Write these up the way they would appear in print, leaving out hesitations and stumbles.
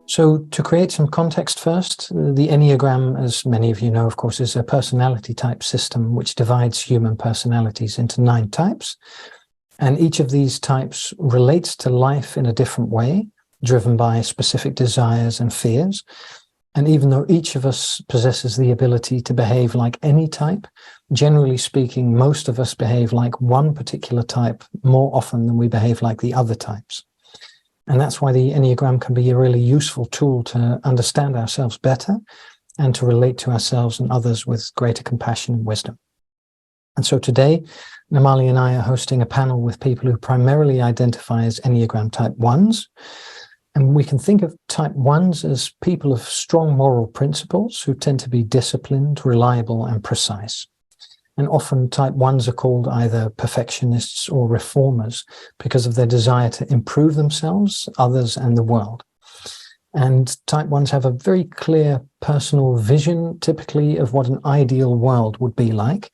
So to create some context first, the Enneagram, as many of you know, of course, is a personality type system which divides human personalities into 9 types. And each of these types relates to life in a different way, driven by specific desires and fears. And even though each of us possesses the ability to behave like any type, generally speaking, most of us behave like one particular type more often than we behave like the other types. And that's why the Enneagram can be a really useful tool to understand ourselves better and to relate to ourselves and others with greater compassion and wisdom. And so today, Namali and I are hosting a panel with people who primarily identify as Enneagram type 1s. And we can think of type 1s as people of strong moral principles who tend to be disciplined, reliable, and precise. And often type 1s are called either perfectionists or reformers because of their desire to improve themselves, others, and the world. And type 1s have a very clear personal vision, typically, of what an ideal world would be like.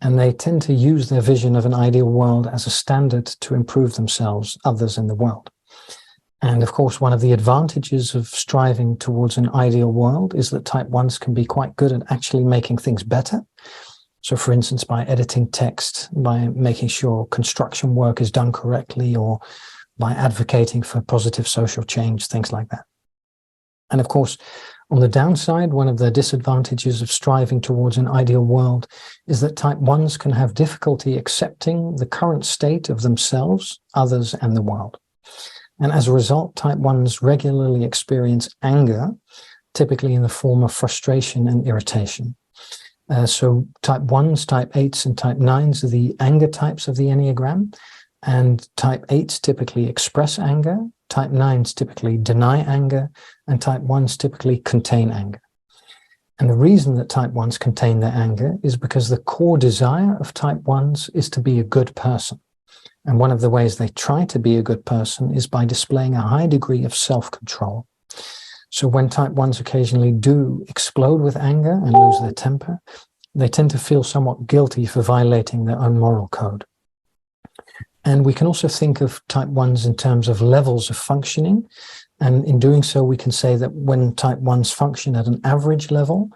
And they tend to use their vision of an ideal world as a standard to improve themselves, others, and the world. And of course, one of the advantages of striving towards an ideal world is that type 1s can be quite good at actually making things better. So for instance, by editing text, by making sure construction work is done correctly, or by advocating for positive social change, things like that. And of course, on the downside, one of the disadvantages of striving towards an ideal world is that type 1s can have difficulty accepting the current state of themselves, others, and the world. And as a result, type 1s regularly experience anger, typically in the form of frustration and irritation. So type 1s, type 8s, and type 9s are the anger types of the Enneagram. And type 8s typically express anger, type 9s typically deny anger, and type 1s typically contain anger. And the reason that type 1s contain their anger is because the core desire of type 1s is to be a good person. And one of the ways they try to be a good person is by displaying a high degree of self-control. So when type 1s occasionally do explode with anger and lose their temper, they tend to feel somewhat guilty for violating their own moral code. And we can also think of type 1s in terms of levels of functioning. And in doing so, we can say that when type 1s function at an average level,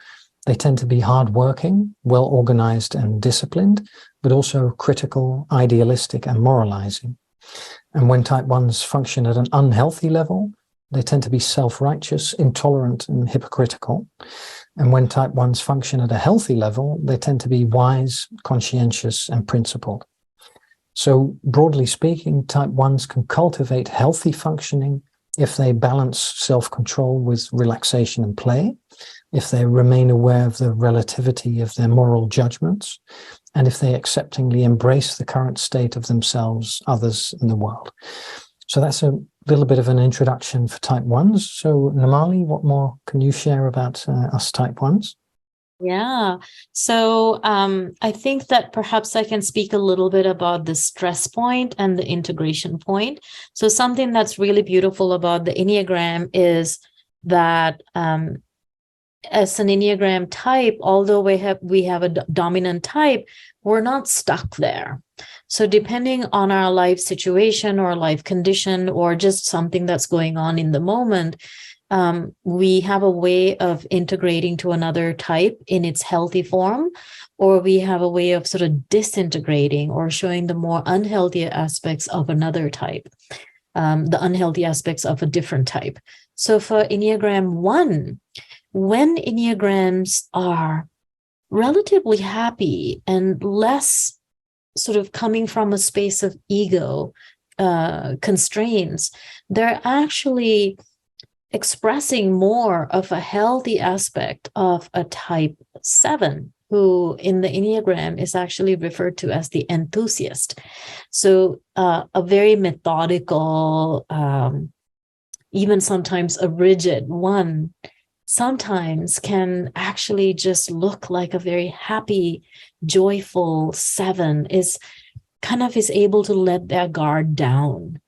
they tend to be hardworking, well-organized and disciplined, but also critical, idealistic, and moralizing. And when type 1s function at an unhealthy level, they tend to be self-righteous, intolerant, and hypocritical. And when type 1s function at a healthy level, they tend to be wise, conscientious, and principled. So broadly speaking, type 1s can cultivate healthy functioning if they balance self-control with relaxation and play, if they remain aware of the relativity of their moral judgments, and if they acceptingly embrace the current state of themselves, others, and the world. So that's a little bit of an introduction for type 1s. So Namali, what more can you share about us type 1s? Yeah. So I think that perhaps I can speak a little bit about the stress point and the integration point. So something that's really beautiful about the Enneagram is that as an Enneagram type, although we have a dominant type, we're not stuck there. So depending on our life situation or life condition or just something that's going on in the moment, we have a way of integrating to another type in its healthy form, or we have a way of sort of disintegrating or showing the more unhealthy aspects of another type, the unhealthy aspects of a different type. So for Enneagram 1, when Enneagrams are relatively happy and less sort of coming from a space of ego constraints, they're actually expressing more of a healthy aspect of a type 7, who in the Enneagram is actually referred to as the enthusiast. So a very methodical, even sometimes a rigid one, sometimes can actually just look like a very happy, joyful 7, is able to let their guard down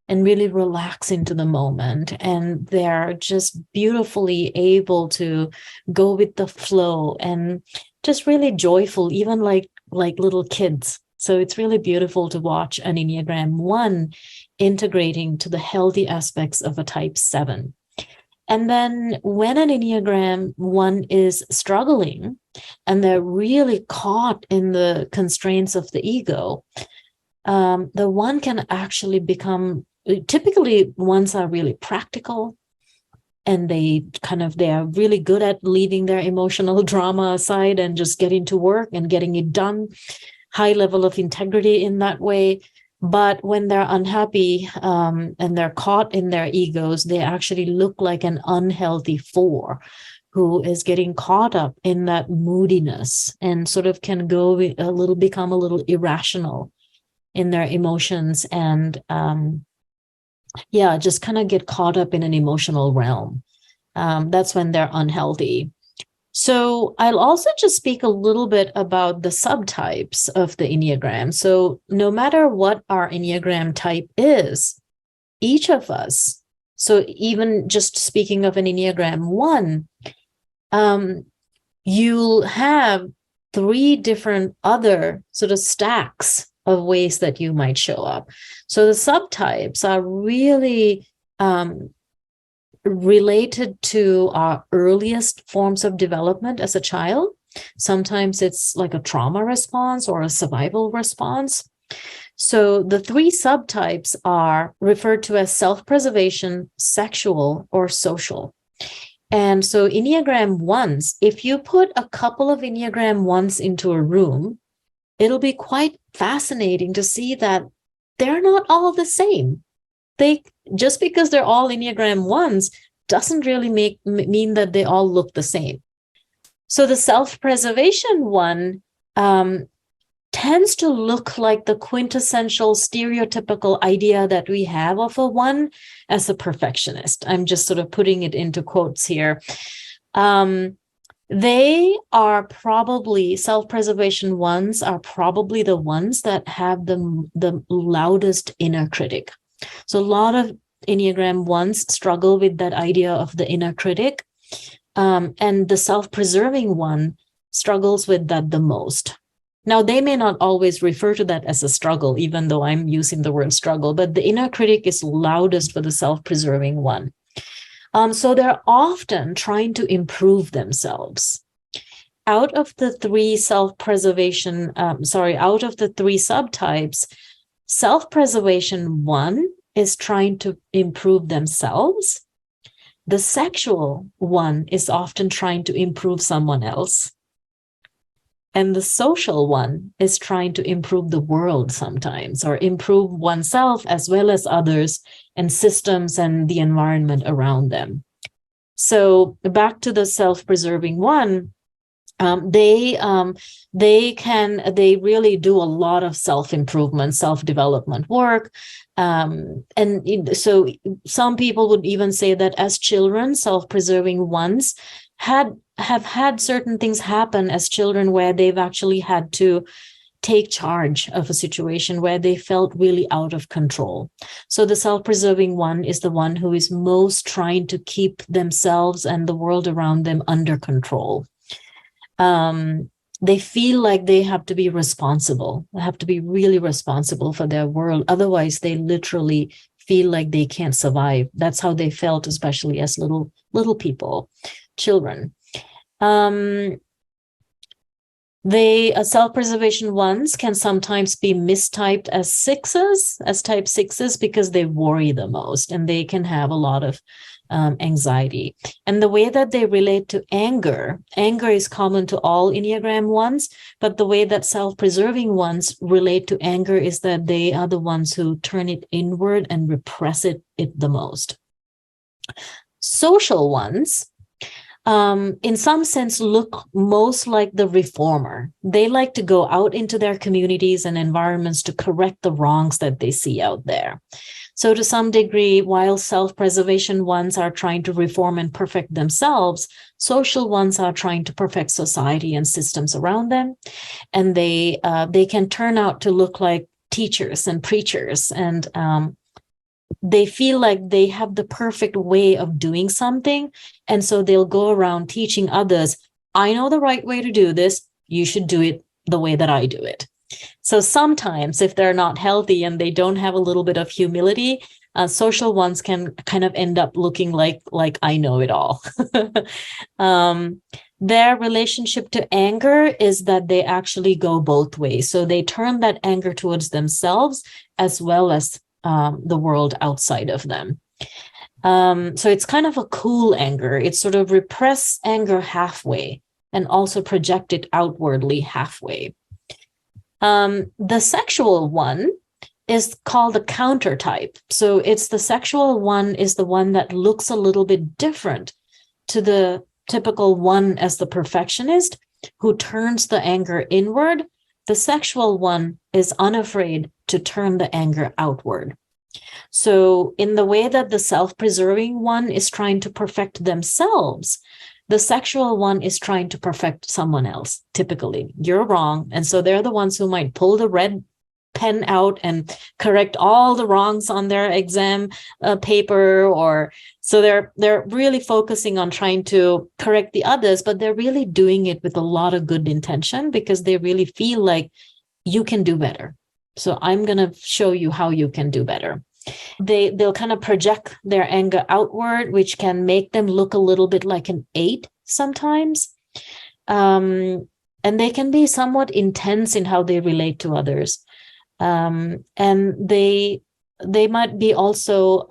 and really relax into the moment. And they're just beautifully able to go with the flow and just really joyful, even like little kids. So it's really beautiful to watch an Enneagram 1 integrating to the healthy aspects of a type 7. And then when an Enneagram 1 is struggling and they're really caught in the constraints of the ego, the 1 can actually become, typically 1s are really practical, and they are really good at leaving their emotional drama aside and just getting to work and getting it done. High level of integrity in that way. But when they're unhappy and they're caught in their egos, they actually look like an unhealthy 4 who is getting caught up in that moodiness and sort of can become a little irrational in their emotions and just kind of get caught up in an emotional realm. That's when they're unhealthy. So I'll also just speak a little bit about the subtypes of the Enneagram. So no matter what our Enneagram type is, each of us, so even just speaking of an Enneagram 1, you'll have 3 different other sort of stacks of ways that you might show up. So the subtypes are really related to our earliest forms of development as a child. Sometimes it's like a trauma response or a survival response. So the 3 subtypes are referred to as self-preservation, sexual, or social. And so Enneagram 1s, if you put a couple of Enneagram 1s into a room, it'll be quite fascinating to see that they're not all the same. Just because they're all Enneagram 1s doesn't really mean that they all look the same. So the self-preservation 1 tends to look like the quintessential stereotypical idea that we have of a 1 as a perfectionist. I'm just sort of putting it into quotes here. They are probably, self-preservation 1s are probably the ones that have the loudest inner critic. So a lot of Enneagram 1s struggle with that idea of the inner critic, and the self-preserving 1 struggles with that the most. Now, they may not always refer to that as a struggle, even though I'm using the word struggle, but the inner critic is loudest for the self-preserving 1. So they're often trying to improve themselves. Out of the 3 subtypes, self-preservation 1 is trying to improve themselves. The sexual 1 is often trying to improve someone else. And the social 1 is trying to improve the world sometimes, or improve oneself as well as others and systems and the environment around them. So back to the self-preserving 1, they really do a lot of self-improvement, self-development work. So some people would even say that as children, self-preserving 1s have had certain things happen as children where they've actually had to take charge of a situation where they felt really out of control. So the self-preserving 1 is the one who is most trying to keep themselves and the world around them under control. They feel like they have to be responsible. They have to be really responsible for their world. Otherwise, they literally feel like they can't survive. That's how they felt, especially as little people, children. Self-preservation 1s can sometimes be mistyped as 6s, as type 6s, because they worry the most and they can have a lot of anxiety. And the way that they relate to anger is common to all Enneagram 1s, but the way that self-preserving 1s relate to anger is that they are the ones who turn it inward and repress it the most. Social 1s, in some sense, look most like the reformer. They like to go out into their communities and environments to correct the wrongs that they see out there. So to some degree, while self-preservation 1s are trying to reform and perfect themselves, social 1s are trying to perfect society and systems around them. And they can turn out to look like teachers and preachers, and they feel like they have the perfect way of doing something. And so they'll go around teaching others, I know the right way to do this. You should do it the way that I do it. So sometimes if they're not healthy and they don't have a little bit of humility, social ones can kind of end up looking like I know it all. Their relationship to anger is that they actually go both ways. So they turn that anger towards themselves as well as the world outside of them. So it's kind of a cool anger. It's sort of repress anger halfway and also project it outwardly halfway. The sexual one is called a counter type. So it's the sexual one is the one that looks a little bit different to the typical one as the perfectionist who turns the anger inward. The sexual one is unafraid to turn the anger outward. So in the way that the self-preserving one is trying to perfect themselves, the sexual one is trying to perfect someone else. Typically, you're wrong. And so they're the ones who might pull the red pen out and correct all the wrongs on their exam paper, or so they're really focusing on trying to correct the others, but they're really doing it with a lot of good intention because they really feel like you can do better. So I'm going to show you how you can do better. They'll kind of project their anger outward, which can make them look a little bit like an 8 sometimes. And they can be somewhat intense in how they relate to others. And they might be also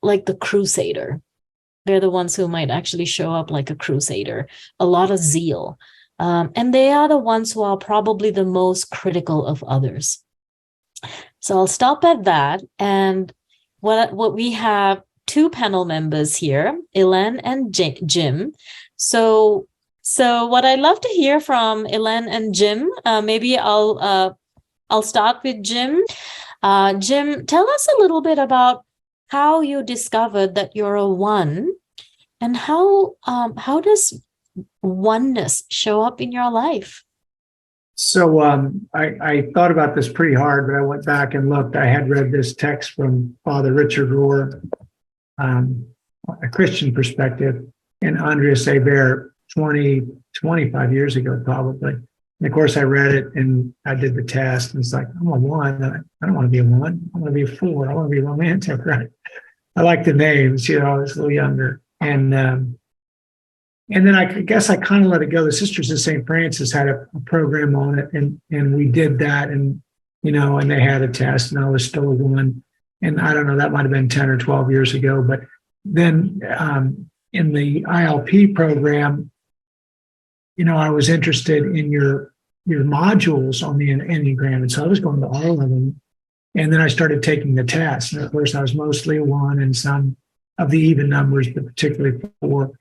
like the crusader. They're the ones who might actually show up like a crusader, a lot of zeal. And they are the ones who are probably the most critical of others. So I'll stop at that. And what we have 2 panel members here, Elen and Jim. So what I'd love to hear from Elen and Jim, maybe I'll start with Jim. Jim, tell us a little bit about how you discovered that you're a 1, and how does oneness show up in your life? So I thought about this pretty hard, but I went back and looked. I had read this text from Father Richard Rohr, a Christian perspective, and Andreas Eber 25 years ago, probably. And of course, I read it and I did the test, and it's like, I'm a 1. I don't want to be a 1. I want to be a 4. I want to be romantic, right? I like the names, I was a little younger. And then I guess I kind of let it go. The Sisters of St. Francis had a program on it, and we did that, and and they had a test, and I was still a 1. And I don't know, that might have been 10 or 12 years ago. But then in the ILP program, I was interested in your modules on the Enneagram, and so I was going to all of them. And then I started taking the test, and of course I was mostly a 1, and some of the even numbers, but particularly 4.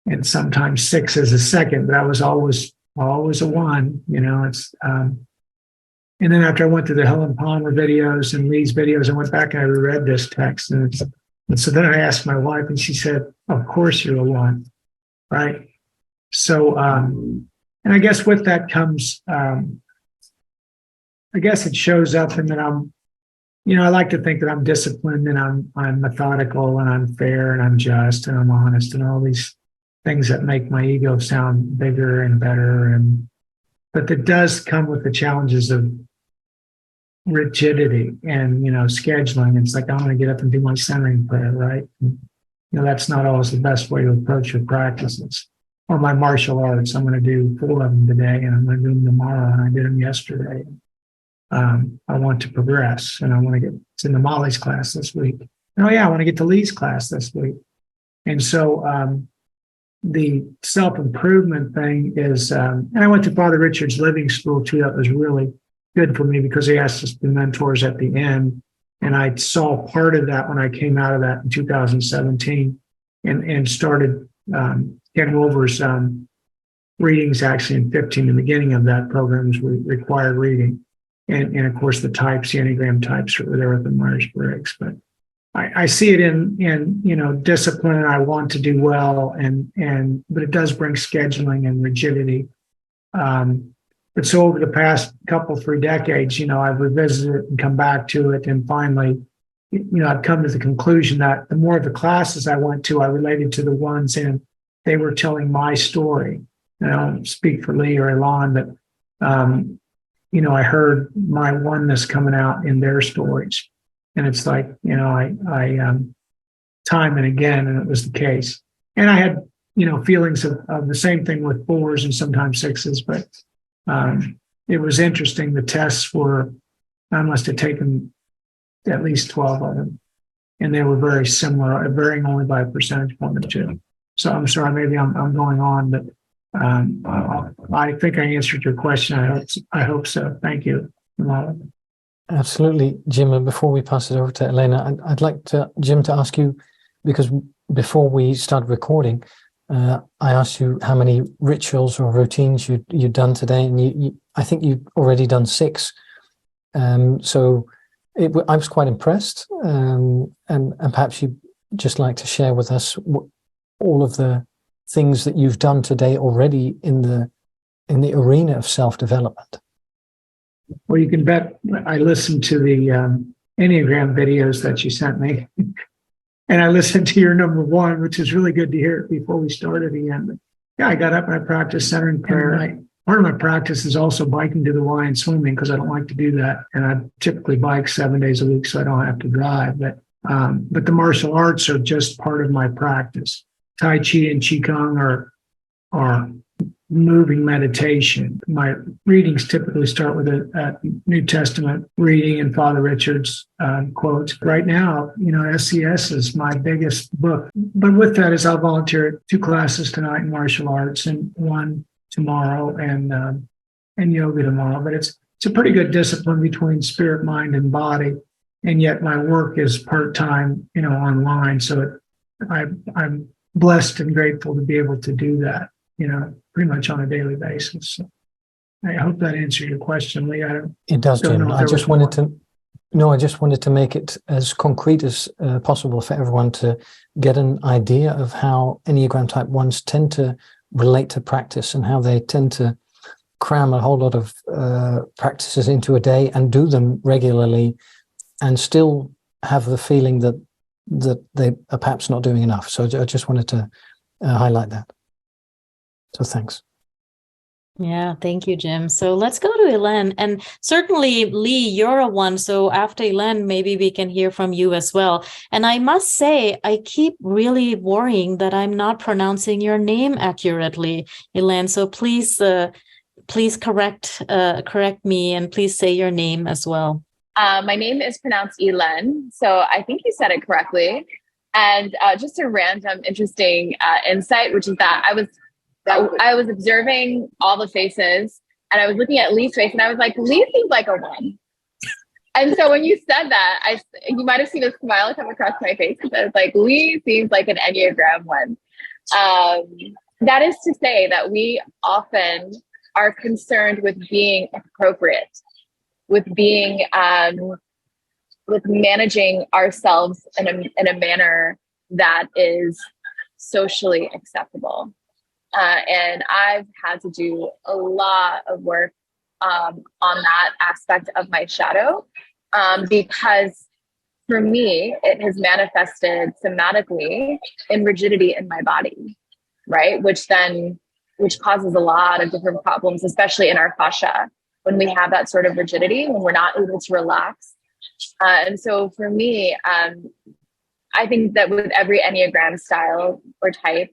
And sometimes 6 as a second, but I was always a 1, it's, and then after I went through the Helen Palmer videos and Lee's videos, I went back and I reread this text. And so then I asked my wife, and she said, of course you're a 1, right? So, and I guess with that comes, I guess it shows up in that I'm, I like to think that I'm disciplined, and I'm methodical, and I'm fair, and I'm just, and I'm honest, and all these things that make my ego sound bigger and better. But that does come with the challenges of rigidity and, scheduling. It's like, I'm going to get up and do my centering prayer, right? And, that's not always the best way to approach your practices. Or my martial arts, I'm going to do 4 of them today, and I'm going to do them tomorrow, and I did them yesterday. I want to progress, and I want to get to the Molly's class this week. And, I want to get to Lee's class this week. And so, the self-improvement thing is, and I went to Father Richard's living school too. That was really good for me because he asked us to be mentors at the end. And I saw part of that when I came out of that in 2017 and started getting over some readings actually in 15. The beginning of that program was required reading. And of course, the types, the Enneagram types are there with the Myers-Briggs. But I see it in discipline, and I want to do well, but it does bring scheduling and rigidity. But so over the past 3 decades, I've revisited it and come back to it, and finally, I've come to the conclusion that the more of the classes I went to, I related to the ones, and they were telling my story. I don't speak for Lee or Elen, but I heard my oneness coming out in their stories. And it's like, I time and again, and it was the case. And I had, feelings of the same thing with fours and sometimes sixes, but it was interesting. The tests were, I must have taken at least 12 of them, and they were very similar, varying only by a percentage point or two. So I'm sorry, maybe I'm going on, but I think I answered your question. I hope so. Thank you. Absolutely, Jim. And before we pass it over to Elena, I'd like Jim, to ask you, because before we started recording, I asked you how many rituals or routines you'd done today, and I think you'd already done 6. So I was quite impressed, and perhaps you'd just like to share with us all of the things that you've done today already in the arena of self-development. Well, you can bet I listened to the Enneagram videos that you sent me. And I listened to your number 1, which is really good to hear before we started again. But yeah, I got up and I practiced centering prayer. Part of my practice is also biking to the Y and swimming, because I don't like to do that. And I typically bike 7 days a week, so I don't have to drive. But the martial arts are just part of my practice. Tai Chi and Qigong are moving meditation. My readings typically start with a New Testament reading and Father Richard's quotes. Right now, SCS is my biggest book. But with that, I'll volunteer at 2 classes tonight in martial arts and 1 tomorrow and yoga tomorrow. But it's a pretty good discipline between spirit, mind, and body. And yet my work is part-time, online. So I'm blessed and grateful to be able to do that, pretty much on a daily basis. So I hope that answered your question, Lee. It does, Jim. I just wanted to make it as concrete as possible for everyone to get an idea of how Enneagram Type 1s tend to relate to practice, and how they tend to cram a whole lot of practices into a day and do them regularly, and still have the feeling that they are perhaps not doing enough. So I just wanted to highlight that. So thanks. Yeah, thank you, Jim. So let's go to Elen. And certainly, Lee, you're a 1. So after Elen, maybe we can hear from you as well. And I must say, I keep really worrying that I'm not pronouncing your name accurately, Elen. So please correct me, and please say your name as well. My name is pronounced Elen, so I think you said it correctly. And just a random interesting insight, which is that I was observing all the faces, and I was looking at Lee's face, and I was like, Lee seems like a 1. And so when you said that, you might have seen a smile come across my face, because I was like, Lee seems like an Enneagram 1. That is to say that we often are concerned with being appropriate, with being with managing ourselves in a manner that is socially acceptable. And I've had to do a lot of work on that aspect of my shadow, because for me, it has manifested somatically in rigidity in my body, right? Which causes a lot of different problems, especially in our fascia, when we have that sort of rigidity, when we're not able to relax. And so for me, I think that with every Enneagram style or type,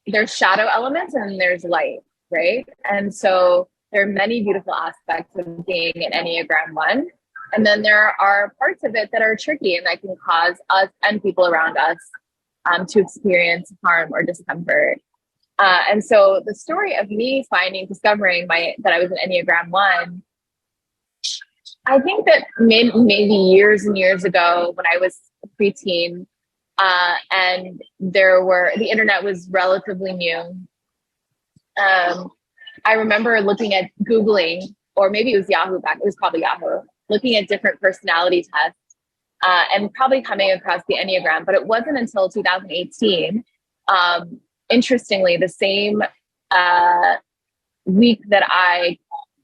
there's shadow elements and there's light, right? And so there are many beautiful aspects of being an Enneagram 1. And then there are parts of it that are tricky and that can cause us and people around us to experience harm or discomfort. And so the story of me discovering that I was an Enneagram 1, I think that maybe years and years ago when I was a preteen, and the internet was relatively new. I remember looking at Googling, or maybe it was Yahoo it was probably Yahoo, looking at different personality tests, and probably coming across the Enneagram, but it wasn't until 2018, interestingly, the same week that I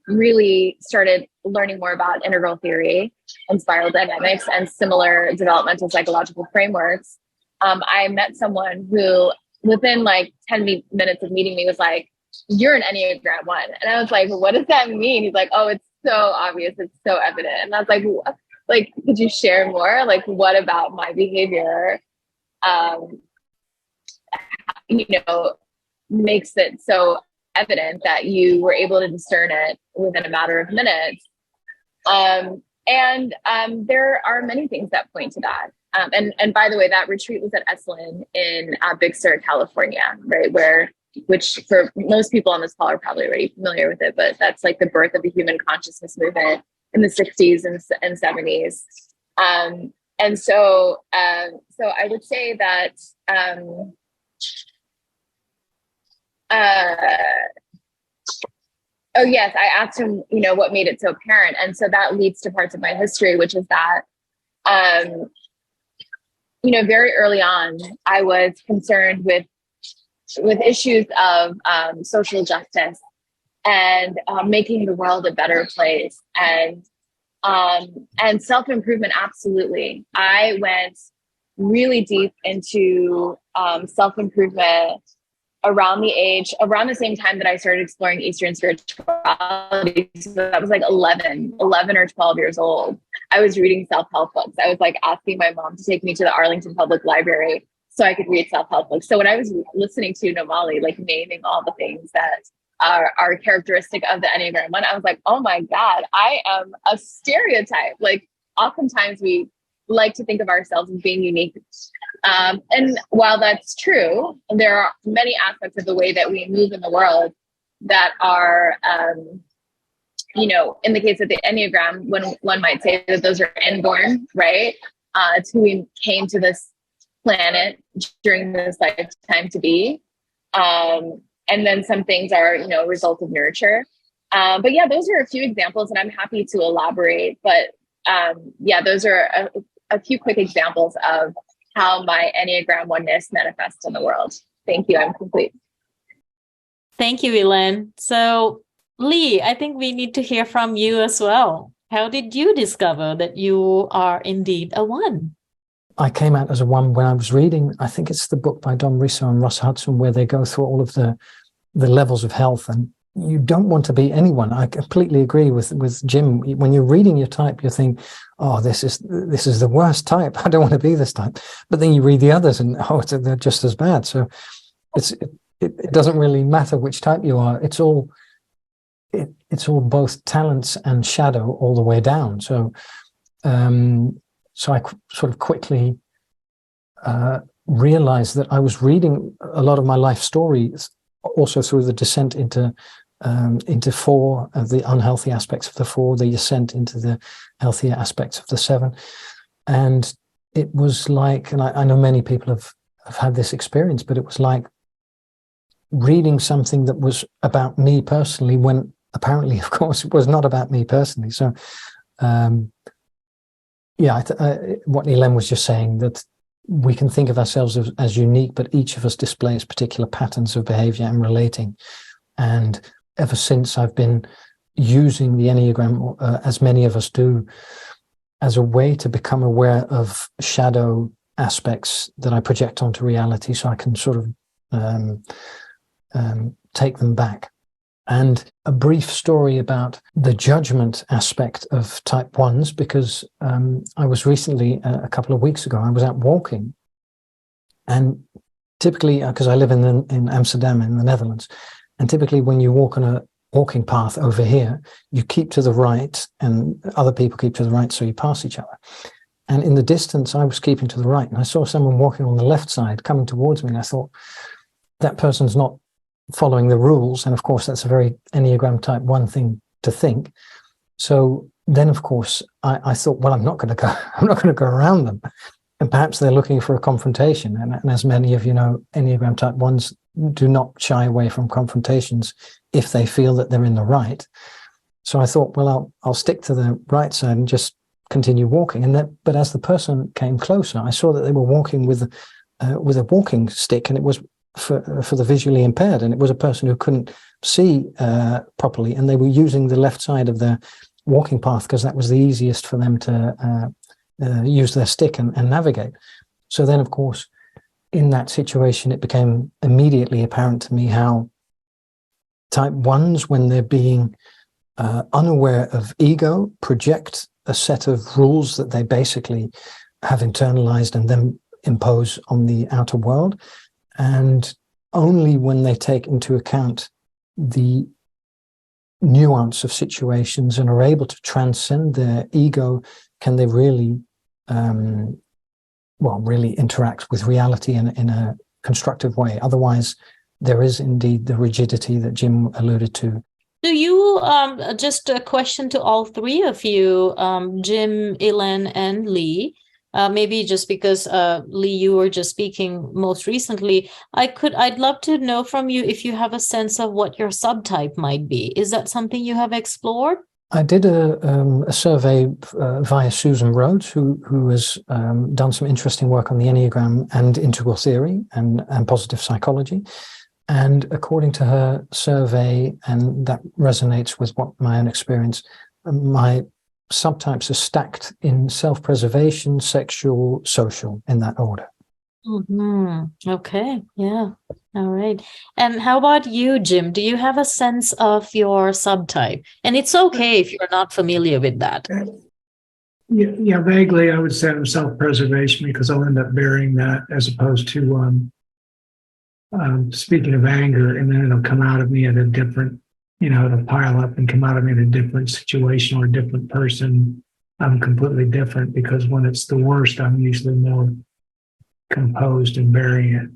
really started learning more about integral theory and spiral dynamics and similar developmental psychological frameworks, I met someone who within like 10 minutes of meeting me was like, you're an Enneagram 1. And I was like, what does that mean? He's like, oh, it's so obvious. It's so evident. And I was like, what? Like, could you share more? Like, what about my behavior, you know, makes it so evident that you were able to discern it within a matter of minutes? There are many things that point to that. And by the way, that retreat was at Elen in Big Sur, California, right? Which for most people on this call are probably already familiar with it, but that's like the birth of the human consciousness movement in the 60s and 70s. So I would say that, oh yes, I asked him, you know, what made it so apparent. And so that leads to parts of my history, which is that, you know, very early on, I was concerned with issues of social justice and making the world a better place, and self-improvement. Absolutely. I went really deep into self-improvement around the same time that I started exploring Eastern spirituality. So that was like 11 or 12 years old. I was reading self-help books. I was like asking my mom to take me to the Arlington Public Library so I could read self-help books. So when I was listening to Nomali, like naming all the things that are characteristic of the Enneagram 1, I was like, oh my God, I am a stereotype. Like, oftentimes we like to think of ourselves as being unique. And while that's true, there are many aspects of the way that we move in the world that are, you know, in the case of the Enneagram, when one might say that those are inborn, right? It's who we came to this planet during this lifetime to be. And then some things are, you know, a result of nurture. But yeah, those are a few examples, and I'm happy to elaborate. But yeah, those are a few quick examples of how my Enneagram 1-ness manifests in the world. Thank you. I'm complete. Thank you, Elen. So, Lee, I think we need to hear from you as well. How did you discover that you are indeed a 1? I came out as a 1 when I was reading, I think it's the book by Don Risso and Ross Hudson, where they go through all of the levels of health, and you don't want to be anyone. I completely agree with Jim. When you're reading your type, you think, oh, this is the worst type. I don't want to be this type. But then you read the others and, oh, they're just as bad. So it doesn't really matter which type you are. It's all both talents and shadow all the way down. So I sort of quickly realized that I was reading a lot of my life stories also through the descent into 4, the unhealthy aspects of the 4, the ascent into the healthier aspects of the 7. And it was like, and I know many people have had this experience, but it was like reading something that was about me personally, when apparently, of course, it was not about me personally. So, what Elen was just saying, that we can think of ourselves as unique, but each of us displays particular patterns of behavior and relating. And ever since I've been using the Enneagram, as many of us do, as a way to become aware of shadow aspects that I project onto reality, so I can sort of take them back. And a brief story about the judgment aspect of type 1s, because I was recently, a couple of weeks ago, I was out walking. And typically, because I live in Amsterdam in the Netherlands, and typically when you walk on a walking path over here, you keep to the right and other people keep to the right, so you pass each other. And in the distance, I was keeping to the right, and I saw someone walking on the left side coming towards me, and I thought, that person's not following the rules. And of course, that's a very Enneagram type 1 thing to think. So then, of course, I thought, well, I'm not going to go around them. And perhaps they're looking for a confrontation. And as many of you know, Enneagram type 1s do not shy away from confrontations if they feel that they're in the right. So I thought, well, I'll stick to the right side and just continue walking. But as the person came closer, I saw that they were walking with a walking stick, and it was for the visually impaired, and it was a person who couldn't see properly, and they were using the left side of their walking path because that was the easiest for them to use their stick and navigate. So then, of course, in that situation, it became immediately apparent to me how type 1s, when they're being unaware of ego, project a set of rules that they basically have internalized and then impose on the outer world. And only when they take into account the nuance of situations and are able to transcend their ego can they really really interact with reality in a constructive way. Otherwise, there is indeed the rigidity that Jim alluded to. Do you, just a question to all three of you, Jim, Elen, and Lee, maybe just because, Lee, you were just speaking most recently, I'd love to know from you if you have a sense of what your subtype might be. Is that something you have explored? I did a survey via Susan Rhodes, who has done some interesting work on the Enneagram and integral theory and positive psychology. And according to her survey, and that resonates with what my own experience, my subtypes are stacked in self-preservation, sexual, social, in that order. Mm-hmm. Okay. Yeah. All right. And how about you, Jim? Do you have a sense of your subtype? And it's okay if you're not familiar with that. Yeah, vaguely, I would say I'm self-preservation because I'll end up bearing that as opposed to speaking of anger, and then it'll come out of me at a different, it'll pile up and come out of me in a different situation or a different person. I'm completely different because when it's the worst, I'm usually more composed and bearing it,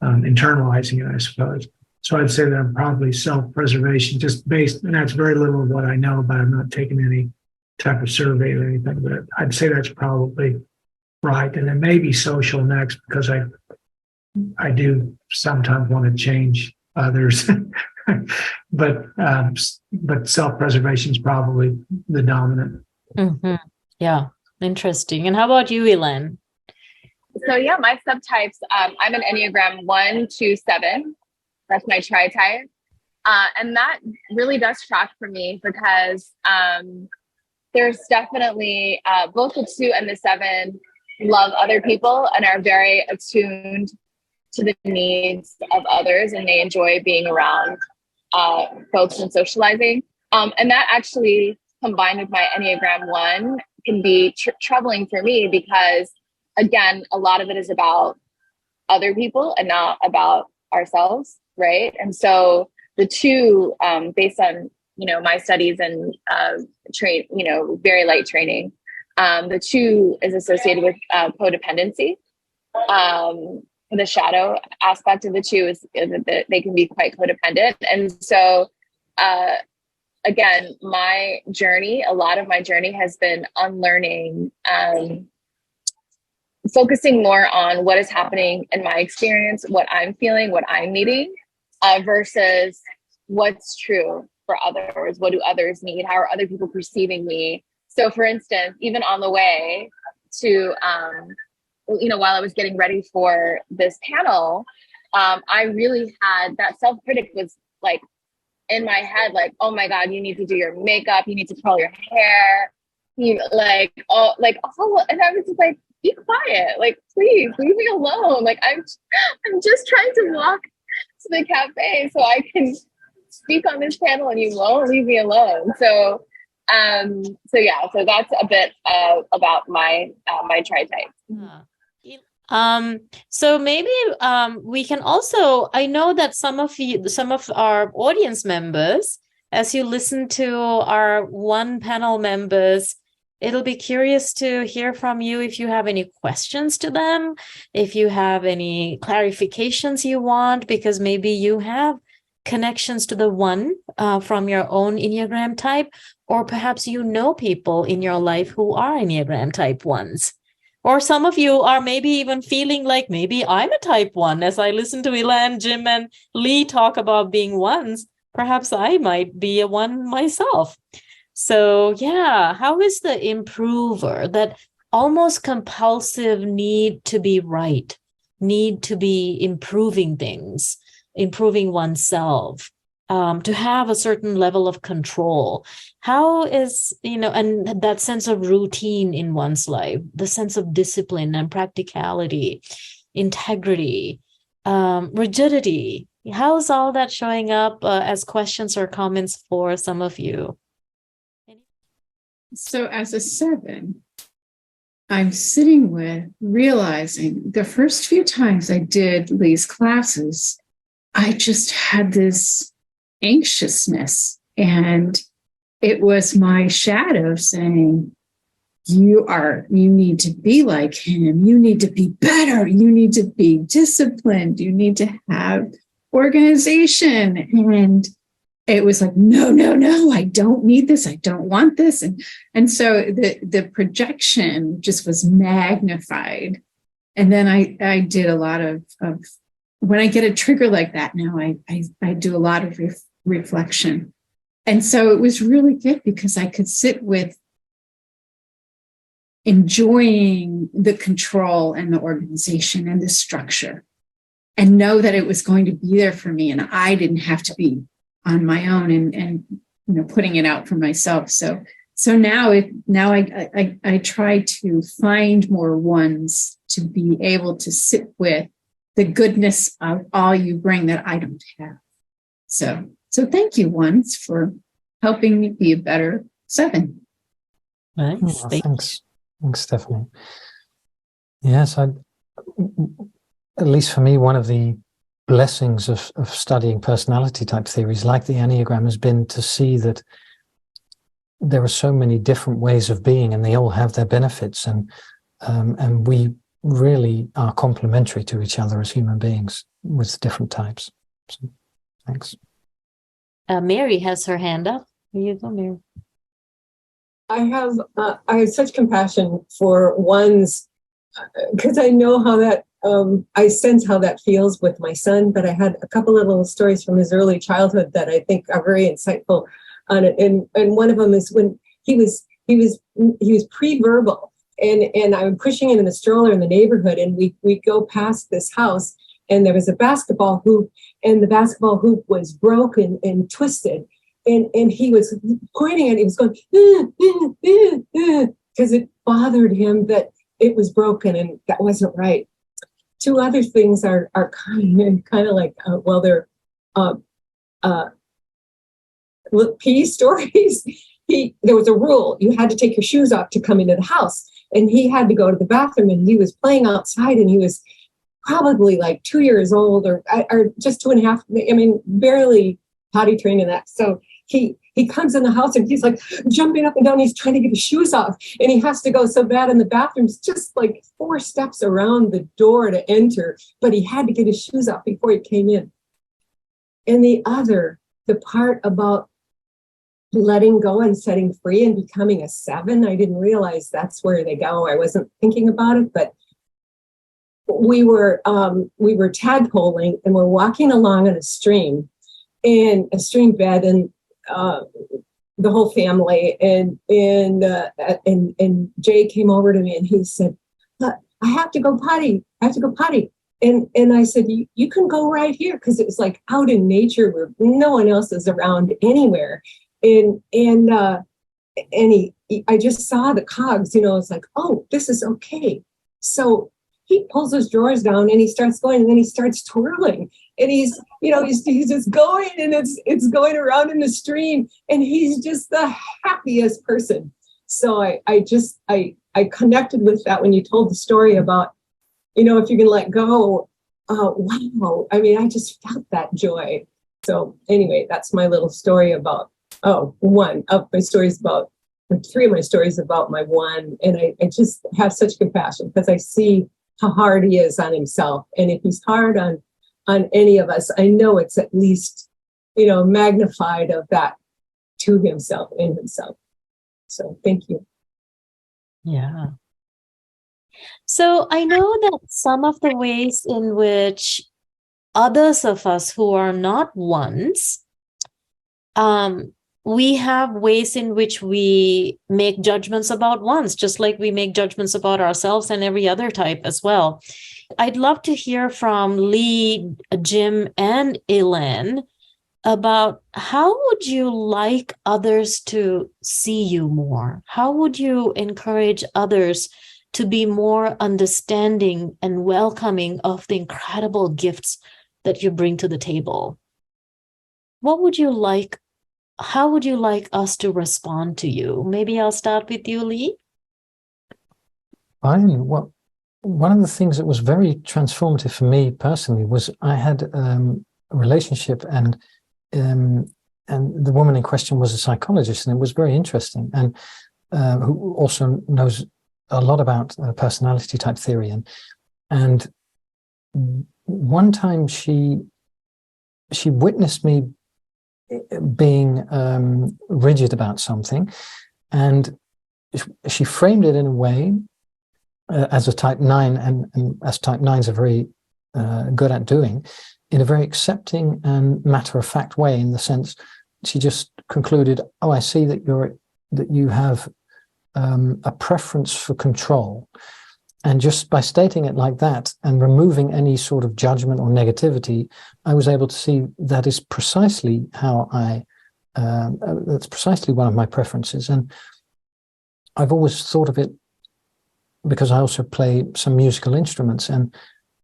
internalizing it, I suppose. So I'd say that I'm probably self-preservation, just based, and that's very little of what I know, but I'm not taking any type of survey or anything, but I'd say that's probably right. And then maybe social next, because I do sometimes want to change others, but self-preservation is probably the dominant. Mm-hmm. Yeah, interesting. And how about you, Elen? So yeah, my subtypes, I'm an Enneagram 1, 2, 7. That's my tri-type. And that really does track for me because there's definitely both the 2 and the 7 love other people and are very attuned to the needs of others, and they enjoy being around folks and socializing. And that actually, combined with my Enneagram 1, can be troubling for me because, again, a lot of it is about other people and not about ourselves, right? And so the 2, based on my studies and very light training, the 2 is associated with codependency. The shadow aspect of the 2 is that they can be quite codependent. And so, again, a lot of my journey has been unlearning, focusing more on what is happening in my experience, what I'm feeling, what I'm needing, versus what's true for others. What do others need? How are other people perceiving me? So, for instance, even on the way to, while I was getting ready for this panel, I really had that self-critic was like in my head, like, oh my God, you need to do your makeup, you need to curl your hair, and I was just like, be quiet, like, please leave me alone. Like, I'm just trying to walk to the cafe so I can speak on this panel and you won't leave me alone. So that's a bit about my tri-type. So maybe we can also, I know that some of our audience members, as you listen to our one panel members, it'll be curious to hear from you if you have any questions to them, if you have any clarifications you want, because maybe you have connections to the 1 from your own Enneagram type, or perhaps people in your life who are Enneagram type 1s. Or some of you are maybe even feeling like maybe I'm a type 1. As I listen to Elen, Jim, and Lee talk about being 1s, perhaps I might be a 1 myself. So yeah, how is the improver, that almost compulsive need to be right, need to be improving things, improving oneself, to have a certain level of control? How is, and that sense of routine in one's life, the sense of discipline and practicality, integrity, rigidity, How's all that showing up as questions or comments for some of you? So as a 7, I'm sitting with realizing the first few times I did these classes, I just had this anxiousness, and it was my shadow saying, you need to be like him. You need to be better. You need to be disciplined. You need to have organization. And it was like, no, I don't need this. I don't want this. And so the projection just was magnified. And then I did a lot of when I get a trigger like that now, I do a lot of reflection. And so it was really good because I could sit with enjoying the control and the organization and the structure and know that it was going to be there for me and I didn't have to be on my own and putting it out for myself. So now I try to find more ones to be able to sit with the goodness of all you bring that I don't have. So thank you, ones, for helping me be a better 7. Nice. Oh, thanks. Thanks, Stephanie. Yes, at least for me, one of the blessings of studying personality type theories like the Enneagram has been to see that there are so many different ways of being and they all have their benefits, and we really are complementary to each other as human beings with different types. So, thanks. Mary has her hand up. Here you go, Mary. I have such compassion for ones because I know how that I sense how that feels with my son. But I had a couple of little stories from his early childhood that I think are very insightful on it. And one of them is when he was pre-verbal, and I'm pushing him in the stroller in the neighborhood, and we go past this house, and there was a basketball hoop, and the basketball hoop was broken and twisted. And he was pointing at it, he was going, because it bothered him that it was broken and that wasn't right. 2 other things are kind of like, they're pee stories. There was a rule, you had to take your shoes off to come into the house. And he had to go to the bathroom, and he was playing outside, and he was probably like 2 years old or just 2.5. I mean, barely potty trained in that. So he comes in the house and he's like jumping up and down. He's trying to get his shoes off, and he has to go so bad in the bathroom's just like 4 steps around the door to enter, but he had to get his shoes off before he came in. And the part about letting go and setting free and becoming a 7, I didn't realize that's where they go. I wasn't thinking about it, but we were tadpoling, and we're walking along on a stream bed, and the whole family, and Jay came over to me and he said, I have to go potty. And I said, you can go right here, because it was like out in nature where no one else is around anywhere. And I just saw the cogs, it's like, oh, this is okay. So he pulls his drawers down and he starts going, and then he starts twirling, and he's just going, and it's going around in the stream, and he's just the happiest person. So I connected with that when you told the story about, if you can let go. Wow. I mean, I just felt that joy. So anyway, that's my little story about, one of my stories about, 3 of my stories about my one. And I just have such compassion because I see how hard he is on himself. And if he's hard on any of us, I know it's at least, magnified of that to himself, in himself. So thank you. Yeah. So I know that some of the ways in which others of us who are not ones, we have ways in which we make judgments about ones, just like we make judgments about ourselves and every other type as well. I'd love to hear from Lee, Jim, and Elen about how would you like others to see you more? How would you encourage others to be more understanding and welcoming of the incredible gifts that you bring to the table. What would you like? How would you like us to respond to you? Maybe I'll start with you, Lee. Fine. Well, one of the things that was very transformative for me personally was I had a relationship, and the woman in question was a psychologist, and it was very interesting, and who also knows a lot about personality type theory. And one time she witnessed me being rigid about something, and she framed it in a way as a type 9, and as type 9s are very good at doing, in a very accepting and matter-of-fact way, in the sense she just concluded, oh, I see that you have a preference for control. And just by stating it like that and removing any sort of judgment or negativity, I was able to see that is precisely how that's precisely one of my preferences. And I've always thought of it, because I also play some musical instruments, and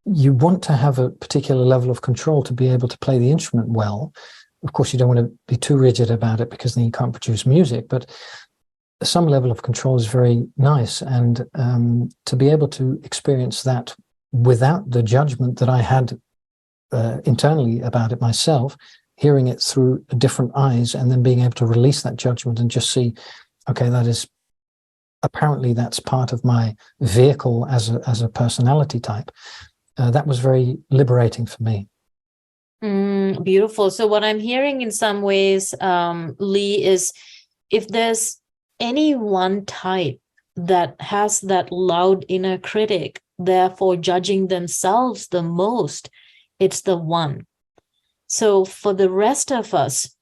you want to have a particular level of control to be able to play the instrument well. Of course, you don't want to be too rigid about it, because then you can't produce music, but some level of control is very nice. And to be able to experience that without the judgment that I had internally about it myself, hearing it through different eyes, and then being able to release that judgment and just see, okay, apparently that's part of my vehicle as a personality type. That was very liberating for me. Beautiful. So what I'm hearing in some ways, Lee, is if there's any one type that has that loud inner critic, therefore judging themselves the most, it's the 1. So for the rest of us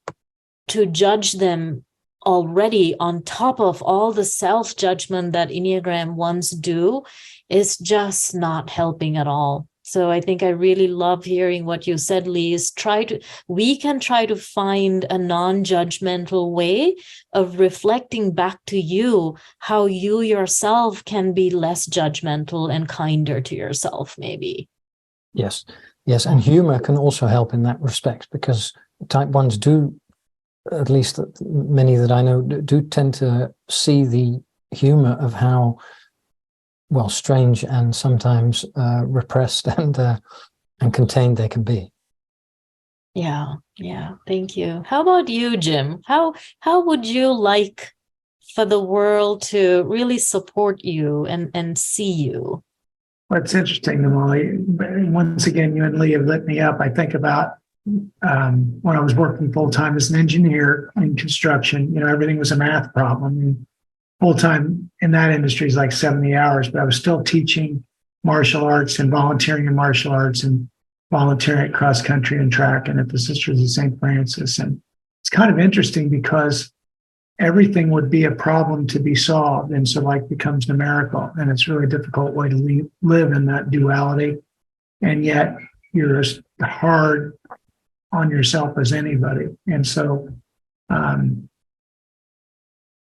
to judge them already on top of all the self-judgment that Enneagram 1s do is just not helping at all. So I think I really love hearing what you said, Lee, is we can try to find a non-judgmental way of reflecting back to you how you yourself can be less judgmental and kinder to yourself, maybe. Yes. And humor can also help in that respect, because type 1s do, at least many that I know, do tend to see the humor of how, well, strange and sometimes repressed and contained they can be. Yeah. Thank you. How about you, Jim? How would you like for the world to really support you and see you? Well, it's interesting, Molly. Once again, you and Lee have lit me up. I think about when I was working full-time as an engineer in construction, everything was a math problem. Full-time in that industry is like 70 hours, but I was still teaching martial arts and volunteering in martial arts and volunteering at cross country and track and at the Sisters of St. Francis. And it's kind of interesting because everything would be a problem to be solved. And so life becomes numerical, and it's a really difficult way to live in that duality. And yet you're as hard on yourself as anybody. And so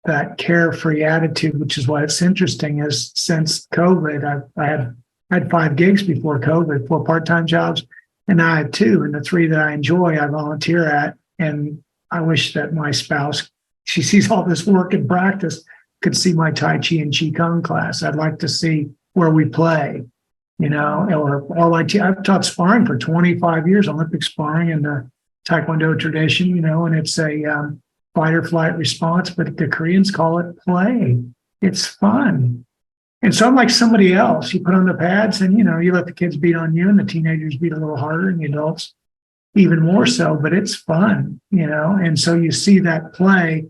that carefree attitude, which is why it's interesting, is since COVID, I had 5 gigs before COVID, 4 part-time jobs, and now I have 2, and the 3 that I enjoy, I volunteer at. And I wish that my spouse, she sees all this work and practice, could see my Tai Chi and Qigong class. I'd like to see where we play, or I've taught sparring for 25 years, Olympic sparring in the Taekwondo tradition, and it's a fight or flight response, but the Koreans call it play. It's fun. And so I'm like somebody else. You put on the pads and, you let the kids beat on you, and the teenagers beat a little harder, and the adults even more so, but it's fun, and so you see that play.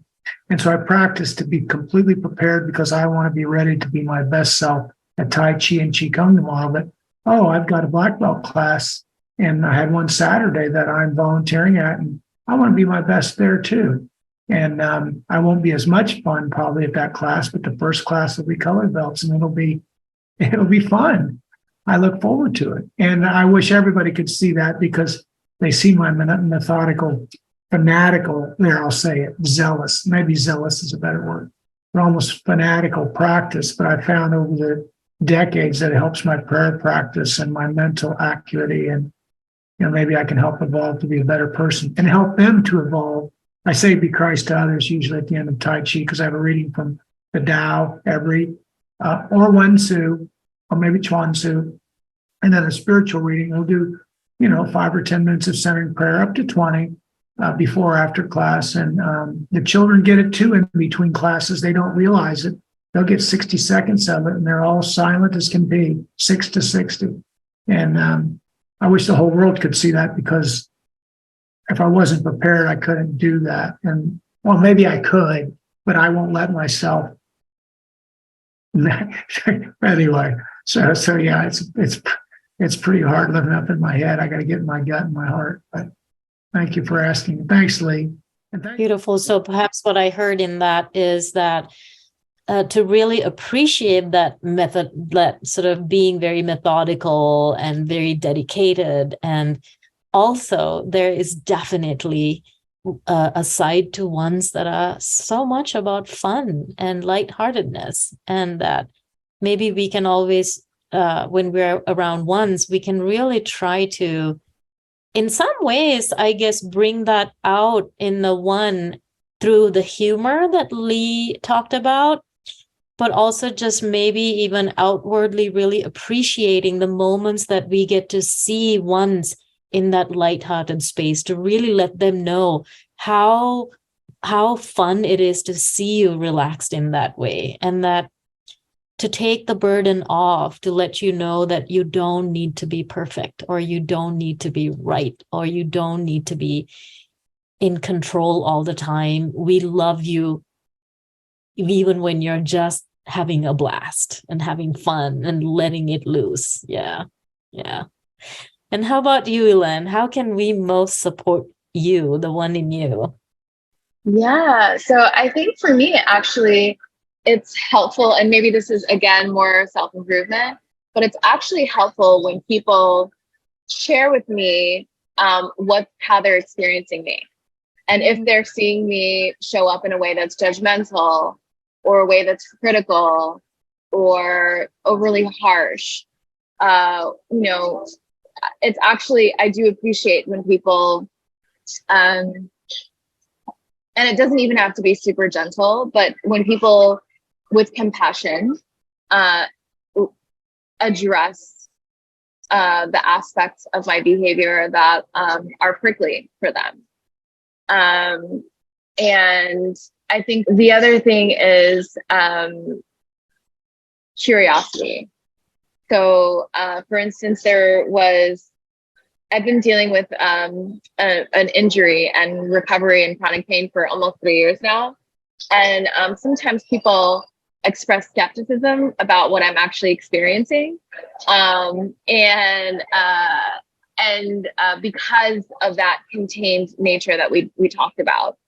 And so I practice to be completely prepared, because I want to be ready to be my best self at Tai Chi and Qigong tomorrow. But, I've got a black belt class, and I had one Saturday that I'm volunteering at, and I want to be my best there too. And I won't be as much fun probably at that class, but the first class will be color belts, and it'll be fun. I look forward to it. And I wish everybody could see that, because they see my methodical, fanatical, I'll say it, zealous, maybe zealous is a better word, but almost fanatical practice. But I found over the decades that it helps my prayer practice and my mental acuity. And maybe I can help evolve to be a better person and help them to evolve. I say be Christ to others usually at the end of Tai Chi because I have a reading from the Tao every, or Wen Tzu, or maybe Chuan Tzu, and then a spiritual reading. We'll do, 5 or 10 minutes of centering prayer, up to 20 before or after class. And the children get it too in between classes. They don't realize it. They'll get 60 seconds of it, and they're all silent as can be, 6 to 60. And I wish the whole world could see that, because if I wasn't prepared, I couldn't do that. And well, maybe I could, but I won't let myself. Anyway, so yeah, it's pretty hard living up in my head. I got to get in my gut and my heart. But thank you for asking. Thanks, Lee. Beautiful. So perhaps what I heard in that is that to really appreciate that method, that sort of being very methodical and very dedicated. And also there is definitely a side to ones that are so much about fun and lightheartedness, and that maybe we can always, when we're around ones, we can really try to, in some ways, I guess, bring that out in the one through the humor that Lee talked about, but also just maybe even outwardly really appreciating the moments that we get to see ones in that lighthearted space, to really let them know how fun it is to see you relaxed in that way, and that to take the burden off, to let you know that you don't need to be perfect, or you don't need to be right, or you don't need to be in control all the time. We love you even when you're just having a blast and having fun and letting it loose. Yeah. And how about you, Elen? How can we most support you, the one in you? Yeah, so I think for me, actually, it's helpful, and maybe this is, again, more self-improvement, but it's actually helpful when people share with me how they're experiencing me. And if they're seeing me show up in a way that's judgmental, or a way that's critical, or overly harsh, it's actually, I do appreciate when people, and it doesn't even have to be super gentle, but when people with compassion address the aspects of my behavior that are prickly for them. And I think the other thing is curiosity. So, for instance, I've been dealing with an injury and recovery and chronic pain for almost 3 years now. And sometimes people express skepticism about what I'm actually experiencing. And because of that contained nature that we talked about.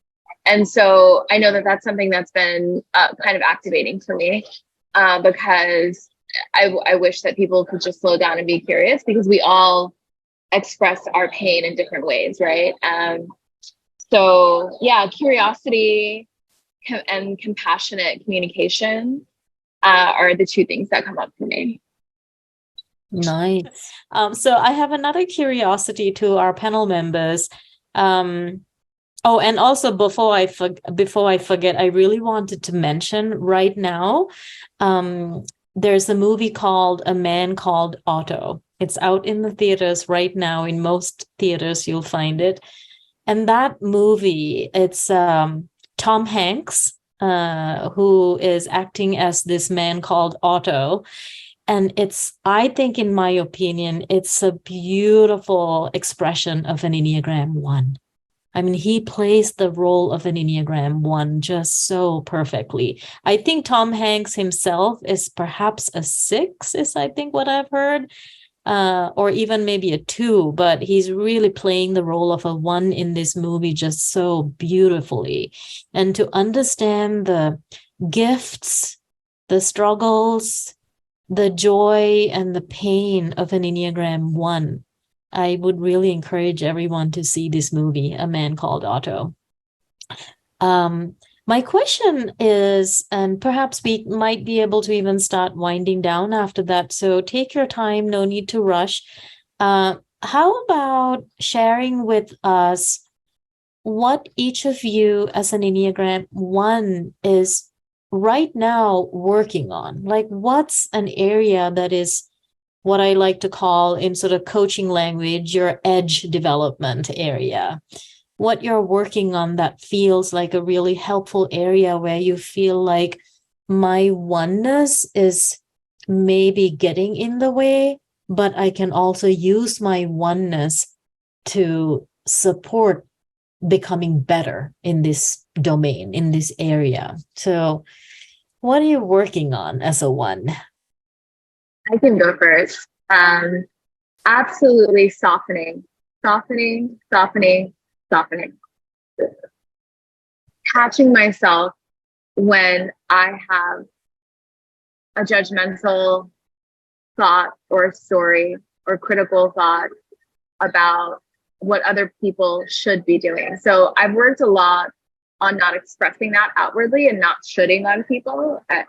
And so I know that that's something that's been kind of activating for me, because I wish that people could just slow down and be curious, because we all express our pain in different ways, right? So yeah, curiosity and compassionate communication are the two things that come up for me. Nice. So I have another curiosity to our panel members. Oh, and also before I forget, I really wanted to mention right now, there's a movie called A Man Called Otto. It's out in the theaters right now. In most theaters, you'll find it. And that movie, it's Tom Hanks, who is acting as this man called Otto. And I think, in my opinion, it's a beautiful expression of an Enneagram 1. I mean, he plays the role of an Enneagram 1 just so perfectly. I think Tom Hanks himself is perhaps a 6, is I think what I've heard, or even maybe a 2, but he's really playing the role of a 1 in this movie just so beautifully. And to understand the gifts, the struggles, the joy and the pain of an Enneagram 1, I would really encourage everyone to see this movie, A Man Called Otto. My question is, and perhaps we might be able to even start winding down after that, so take your time, no need to rush. How how about sharing with us what each of you as an Enneagram 1 is right now working on? Like, what's an area that is what I like to call, in sort of coaching language, your edge development area? What you're working on that feels like a really helpful area where you feel like my oneness is maybe getting in the way, but I can also use my oneness to support becoming better in this domain, in this area. So what are you working on as a 1? I can go first. Absolutely softening, softening, softening, softening. Catching myself when I have a judgmental thought or story or critical thought about what other people should be doing. So I've worked a lot on not expressing that outwardly and not shoulding on people, but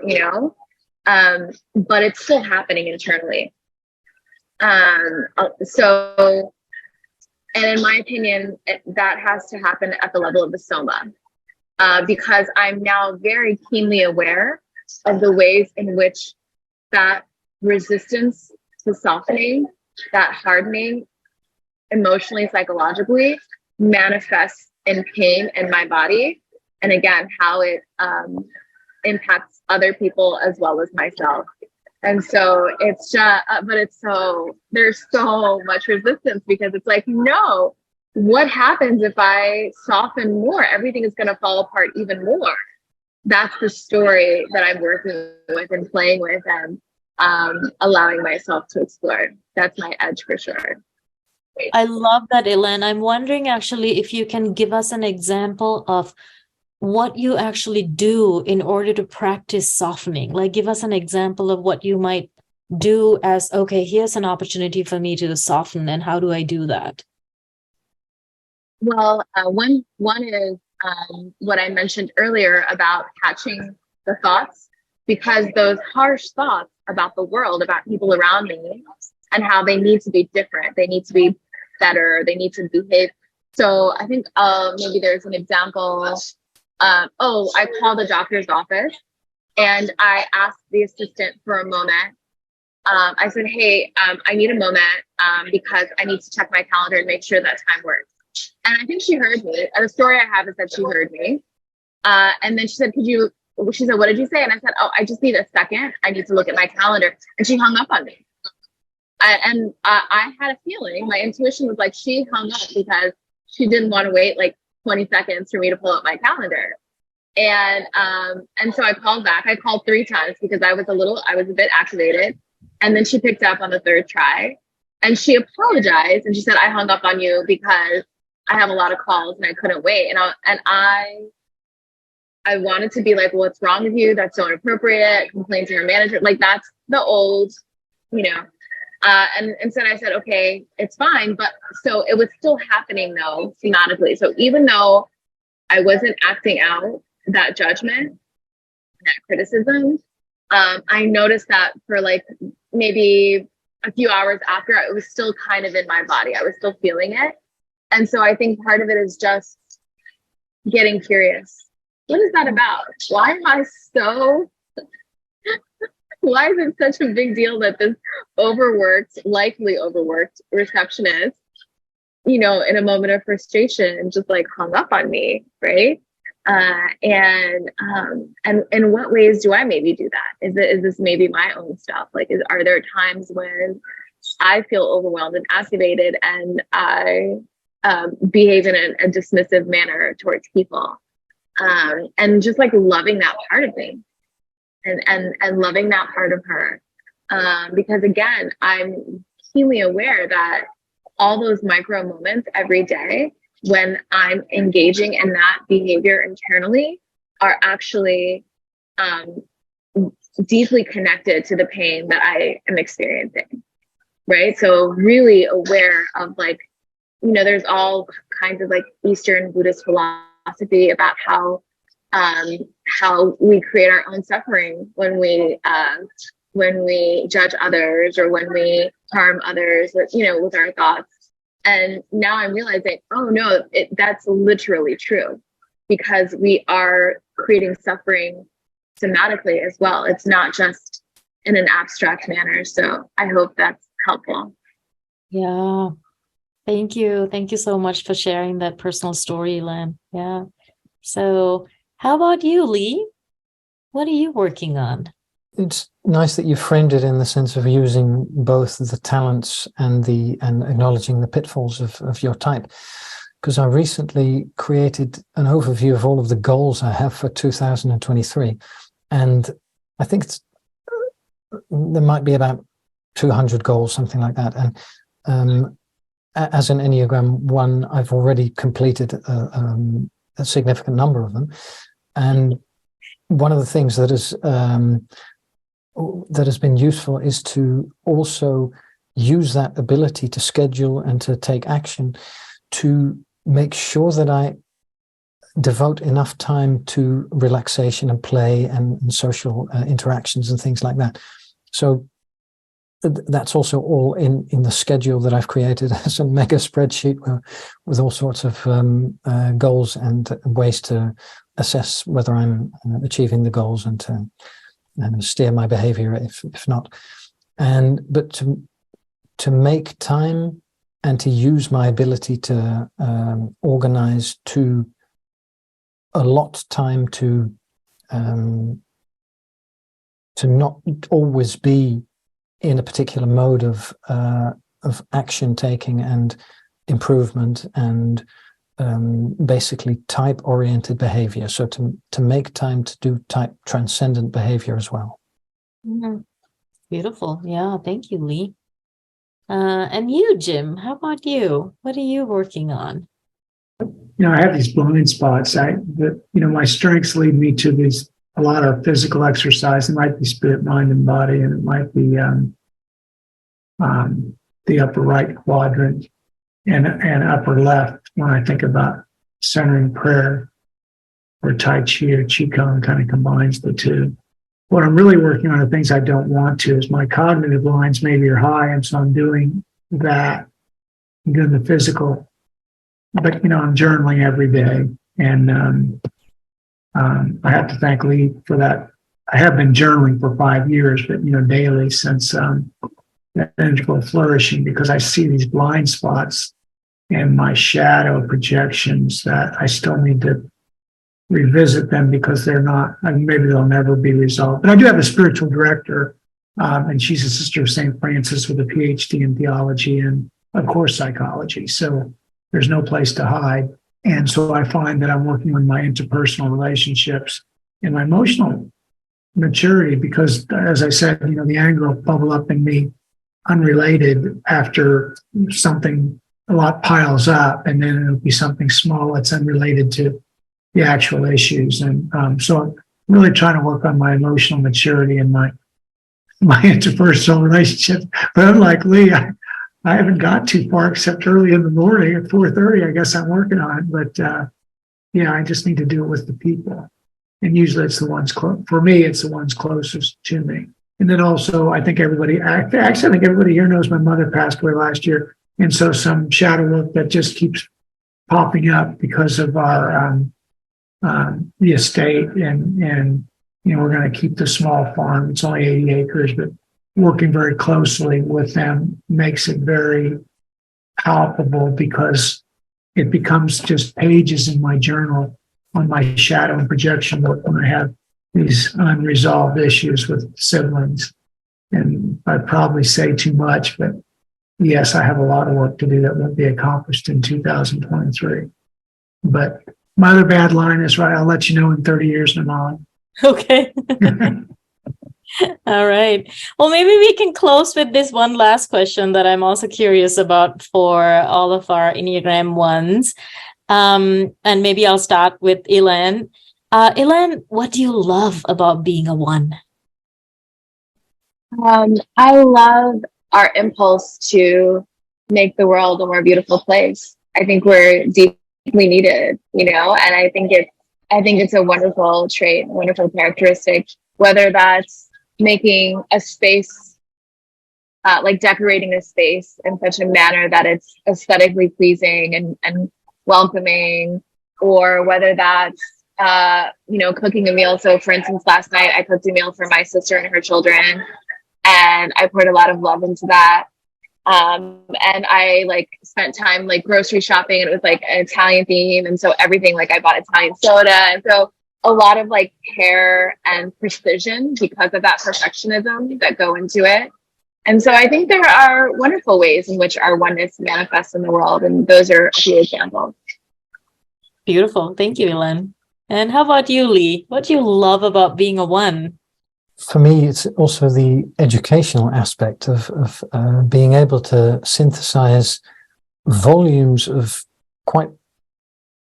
it's still happening internally. So, and in my opinion, that has to happen at the level of the soma, because I'm now very keenly aware of the ways in which that resistance to softening, that hardening, emotionally, psychologically, manifests in pain in my body. And again, how it impacts other people as well as myself. And so it's just, there's so much resistance, because it's like, no, what happens if I soften more? Everything is going to fall apart even more. That's the story that I'm working with and playing with and allowing myself to explore. That's my edge for sure. I love that, Elen. I'm wondering actually if you can give us an example of what you actually do in order to practice softening. Like, give us an example of what you might do as, okay, here's an opportunity for me to soften, and how do I do that? Well, one is what I mentioned earlier about catching the thoughts, because those harsh thoughts about the world, about people around me, and how they need to be different, they need to be better, they need to behave. So I think maybe there's an example. I called the doctor's office and I asked the assistant for a moment. I said, hey, I need a moment because I need to check my calendar and make sure that time works. And I think she heard me. The story I have is that she heard me. And then she said, what did you say? And I said, oh, I just need a second. I need to look at my calendar. And she hung up on me. I had a feeling, my intuition was like, she hung up because she didn't want to wait like 20 seconds for me to pull up my calendar. And so I called back. I called 3 times because I was a bit activated. And then she picked up on the 3rd try and she apologized. And she said, I hung up on you because I have a lot of calls and I couldn't wait. And I wanted to be like, well, what's wrong with you? That's so inappropriate. Complain to your manager. Like, that's the old, and instead I said, okay, it's fine. But so it was still happening though, thematically. So even though I wasn't acting out that judgment, that criticism, I noticed that for like maybe a few hours after, it was still kind of in my body. I was still feeling it. And so I think part of it is just getting curious. What is that about? Why am I so... Why is it such a big deal that this likely overworked receptionist, in a moment of frustration, just like hung up on me, right? And in what ways do I maybe do that? Is this maybe my own stuff? Like, are there times when I feel overwhelmed and activated and I behave in a dismissive manner towards people? And just like loving that part of me. And loving that part of her. Because again, I'm keenly aware that all those micro moments every day when I'm engaging in that behavior internally are actually deeply connected to the pain that I am experiencing, right? So really aware of like, there's all kinds of like Eastern Buddhist philosophy about how we create our own suffering when we judge others or when we harm others, with our thoughts. And now I'm realizing, oh no, that's literally true, because we are creating suffering somatically as well. It's not just in an abstract manner. So I hope that's helpful. Yeah. Thank you. Thank you so much for sharing that personal story, Len. Yeah. So how about you, Lee? What are you working on? It's nice that you framed it in the sense of using both the talents and acknowledging the pitfalls of your type. Because I recently created an overview of all of the goals I have for 2023. And I think there might be about 200 goals, something like that. And as an Enneagram 1, I've already completed a significant number of them. And one of the things that has been useful is to also use that ability to schedule and to take action to make sure that I devote enough time to relaxation and play and social interactions and things like that. So that's also all in the schedule that I've created as a mega spreadsheet with all sorts of goals and ways to assess whether I'm achieving the goals and to steer my behavior if not. But to make time and to use my ability to organize, to allot time to not always be in a particular mode of action taking and improvement and basically type oriented behavior. So to make time to do type transcendent behavior as well. Mm-hmm. Beautiful. Yeah. Thank you, Lee. And you, Jim, how about you? What are you working on? I have these blind spots. My strengths lead me to a lot of physical exercise. It might be spirit, mind, and body, and it might be the upper right quadrant and upper left when I think about centering prayer, or Tai Chi or Qigong kind of combines the two. What I'm really working on are things I don't want to, is my cognitive lines maybe are high, and so I'm doing that. I'm doing the physical, but I'm journaling every day, and I have to thank Lee for that. I have been journaling for 5 years, but daily since that integral flourishing, because I see these blind spots and my shadow projections that I still need to revisit them, because they're not, maybe they'll never be resolved. But I do have a spiritual director, and she's a sister of St. Francis with a PhD in theology and, of course, psychology. So there's no place to hide. And so I find that I'm working on my interpersonal relationships and my emotional maturity, because, as I said, the anger will bubble up in me unrelated after something a lot piles up, and then it'll be something small that's unrelated to the actual issues. And so I'm really trying to work on my emotional maturity and my interpersonal relationships. But unlike Lee, I haven't got too far, except early in the morning at 4:30. I guess I'm working on it. But I just need to do it with the people. And usually it's the ones for me, it's the ones closest to me. And then also, I think everybody here knows my mother passed away last year. And so some shadow work that just keeps popping up because of our the estate, and we're going to keep the small farm. It's only 80 acres, but working very closely with them makes it very palpable, because it becomes just pages in my journal on my shadow and projection work when I have these unresolved issues with siblings. And I probably say too much, but yes, I have a lot of work to do that won't be accomplished in 2023. But my other bad line is, right, I'll let you know in 30 years, Namali. Okay. All right. Well, maybe we can close with this one last question that I'm also curious about for all of our Enneagram ones. And maybe I'll start with Elen. Elen, what do you love about being a 1? I love our impulse to make the world a more beautiful place. I think we're deeply needed, and I think it's a wonderful trait, wonderful characteristic, whether that's making a space like decorating a space in such a manner that it's aesthetically pleasing and welcoming, or whether that's cooking a meal. So for instance, last night I cooked a meal for my sister and her children, and I poured a lot of love into that. And I like spent time like grocery shopping, and it was like an Italian theme. And so everything, like I bought Italian soda. And so a lot of like care and precision because of that perfectionism that go into it. And so I think there are wonderful ways in which our oneness manifests in the world. And those are a few examples. Beautiful. Thank you, Elen. And how about you, Lee? What do you love about being a one? For me, it's also the educational aspect of being able to synthesize volumes of quite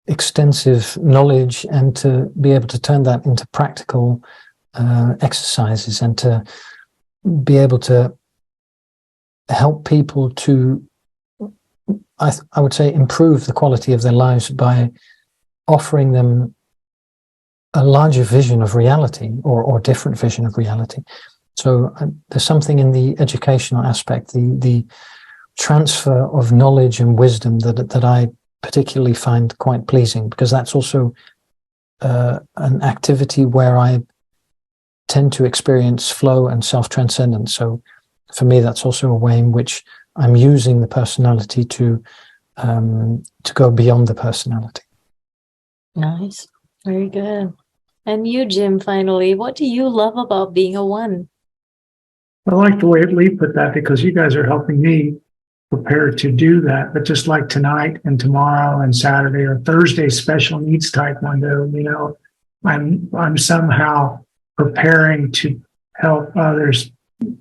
extensive knowledge and to be able to turn that into practical exercises and to be able to help people to, I would say, improve the quality of their lives by offering them a larger vision of reality or different vision of reality. So there's something in the educational aspect, the transfer of knowledge and wisdom that I particularly find quite pleasing, because that's also an activity where I tend to experience flow and self-transcendence. So for me, that's also a way in which I'm using the personality to go beyond the personality. Nice. Very good. And you, Jim, finally, what do you love about being a one? I like the way Lee put that, because you guys are helping me prepare to do that. But just like tonight and tomorrow and Saturday or Thursday, special needs taekwondo, I'm somehow preparing to help others.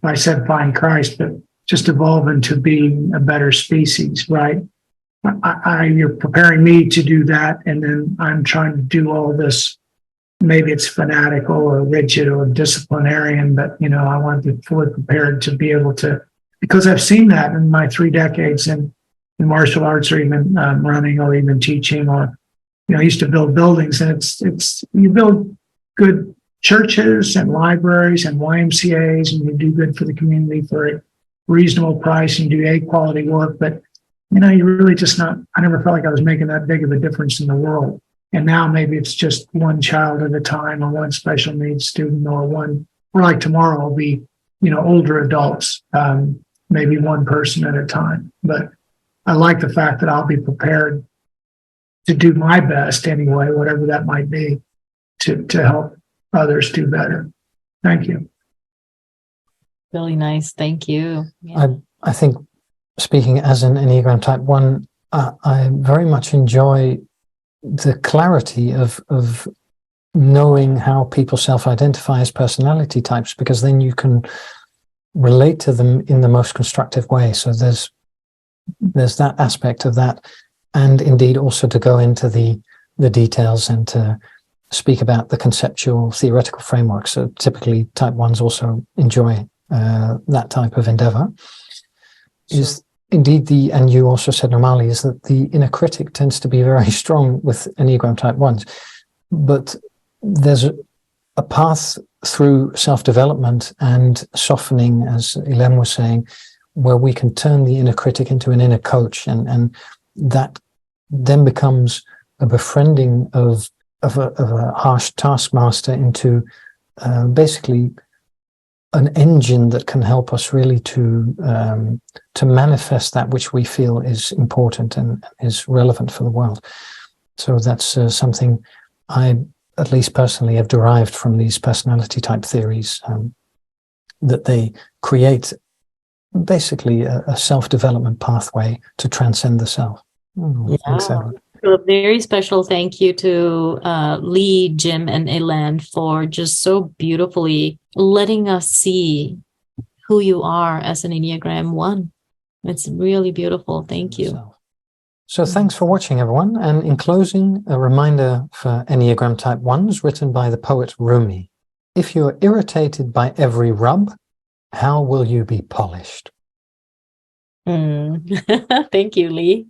I said find Christ, but just evolve into being a better species, right? You're preparing me to do that, and then I'm trying to do all this. Maybe it's fanatical or rigid or disciplinarian, but I want to be fully prepared to be able to, because I've seen that in my 3 decades in martial arts, or even running, or even teaching, or I used to build buildings, and it's you build good churches and libraries and YMCA's, and you do good for the community for a reasonable price, and you do A quality work, but you really just not. I never felt like I was making that big of a difference in the world. And now maybe it's just one child at a time, or one special needs student, or like tomorrow will be, older adults, maybe one person at a time. But I like the fact that I'll be prepared to do my best anyway, whatever that might be, to help others do better. Thank you. Really nice. Thank you. Yeah. I think, speaking as an Enneagram Type 1, I very much enjoy the clarity of knowing how people self-identify as personality types, because then you can relate to them in the most constructive way. So there's that aspect of that, and indeed also to go into the details and to speak about the conceptual theoretical framework. So typically Type 1s also enjoy that type of endeavor. Indeed, and you also said normally, is that the inner critic tends to be very strong with Enneagram Type 1s. But there's a path through self-development and softening, as Elen was saying, where we can turn the inner critic into an inner coach. And that then becomes a befriending of a harsh taskmaster into basically an engine that can help us really to manifest that which we feel is important and is relevant for the world. So that's something I, at least personally, have derived from these personality type theories, that they create basically a self-development pathway to transcend the self. Thanks, Ellen. So a very special thank you to Lee, Jim, and Elen for just so beautifully letting us see who you are as an Enneagram 1. It's really beautiful. Thank you. So thanks for watching, everyone. And in closing, a reminder for Enneagram Type 1s written by the poet Rumi. If you're irritated by every rub, how will you be polished? Thank you, Lee.